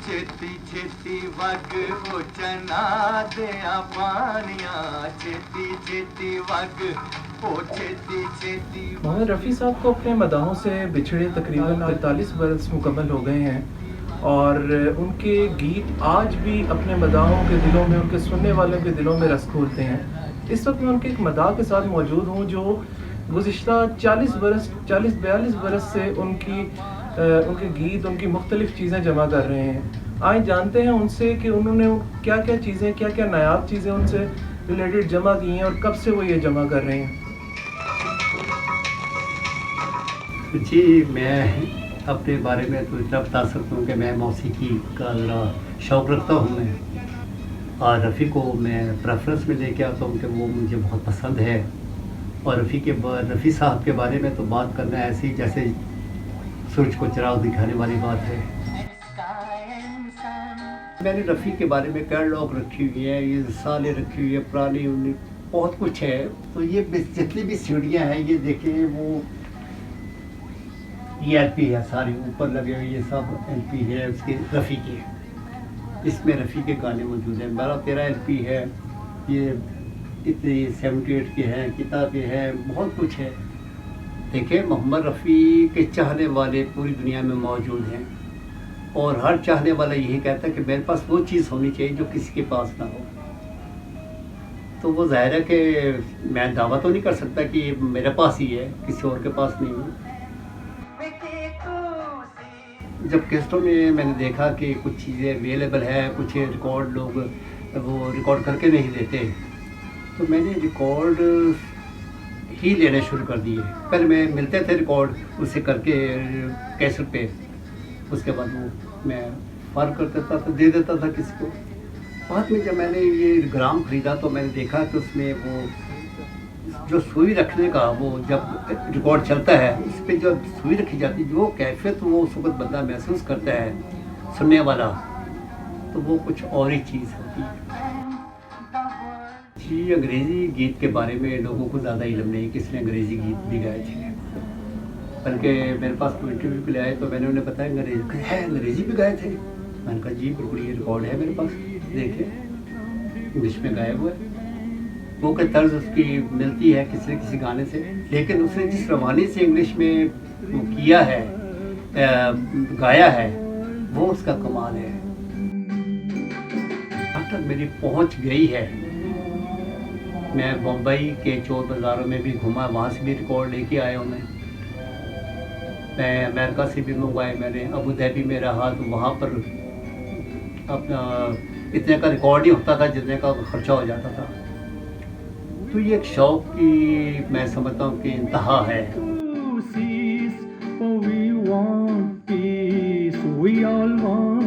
छेती छेती वग हो चना दिया पानिया छेती छेती वग हो छेती छेती। मोहम्मद रफ़ी साहब को अपने मदाहों से बिछड़े तकरीबन 43 बरस मुकम्मल हो गए हैं और उनके गीत आज भी अपने मदाहों के दिलों में, उनके सुनने वालों के दिलों में रस घोलते हैं। इस वक्त मैं उनके एक मदाह के साथ मौजूद हूँ जो गुज़िश्ता 40-42 बरस से उनके गीत, उनकी मुख्तलिफ़ चीज़ें जमा कर रहे हैं। आइए जानते हैं उनसे कि उन्होंने क्या क्या चीज़ें, क्या क्या नायाब चीज़ें उनसे रिलेटेड जमा की हैं और कब से वो ये जमा कर रहे हैं। जी, मैं अपने बारे में तो इतना बता सकता हूँ कि मैं मौसीकी का ज़रा शौक़ रखता हूँ मैं, और रफ़ी को मैं प्रेफरेंस में लेके आता हूँ कि वो मुझे बहुत पसंद है। और रफ़ी साहब के बारे में तो बात करना ऐसी जैसे सूरज को चिराग दिखाने वाली बात है। मैंने रफ़ी के बारे में कैटलॉग रखी हुई है, ये सालें रखी हुई है, पुरानी बहुत कुछ है। तो ये जितनी भी सीढ़ियाँ हैं ये देखें, वो ये एलपी है, सारी ऊपर लगे हुए ये सब एलपी है उसके रफ़ी के। इसमें रफ़ी के गाने मौजूद हैं। 12-13 एलपी है, ये इतने 78 के हैं, किताबें हैं, बहुत कुछ है। देखिए, मोहम्मद रफ़ी के चाहने वाले पूरी दुनिया में मौजूद हैं और हर चाहने वाला यही कहता है कि मेरे पास वो चीज़ होनी चाहिए जो किसी के पास ना हो। तो वो ज़ाहिर है कि मैं दावा तो नहीं कर सकता कि मेरे पास ही है, किसी और के पास नहीं है। जब कैसेटों में मैंने देखा कि कुछ चीज़ें अवेलेबल है, कुछ रिकॉर्ड लोग वो रिकॉर्ड करके नहीं देते, तो मैंने रिकॉर्ड ही लेने शुरू कर दिए। पहले मैं मिलते थे रिकॉर्ड उससे करके कैसेट पे, उसके बाद वो मैं फार कर देता था, दे देता था किसी को। बाद में जब मैंने ये ग्राम ख़रीदा तो मैंने देखा कि उसमें वो जो सुई रखने का, वो जब रिकॉर्ड चलता है उस पर जब सुई रखी जाती है, जो कैफियत वो उस वक्त बंदा महसूस करता है सुनने वाला, तो वो कुछ और ही चीज़ होती है। जी, अंग्रेज़ी गीत के बारे में लोगों को ज़्यादा इल्म नहीं कि इसने अंग्रेज़ी गीत भी गाए थे, बल्कि मेरे पास कोई इंटरव्यू के लिए आए तो मैंने उन्हें बताया अंग्रेज़ी भी गाए थे। मैंने कहा जी बिल्कुल, ये रिकॉर्ड है मेरे पास, देखें इंग्लिश में गाया हुआ है। वो के तर्ज उसकी मिलती है किसी न किसी गाने से, लेकिन उसने जिस रवानी से इंग्लिश में वो किया है, गाया है, वो उसका कमाल है। जहाँ तक मेरी पहुँच गई है, मैं बम्बई के चोर बाज़ारों में भी घूमा, वहाँ से भी रिकॉर्ड लेके आया हूँ मैं अमेरिका से भी मंगवाए मैंने, अबू धाबी में रहा तो वहाँ पर अपना इतने का रिकॉर्ड ही होता था जितने का खर्चा हो जाता था। तो ये एक शौक़ की मैं समझता हूँ कि इंतहा है। We all want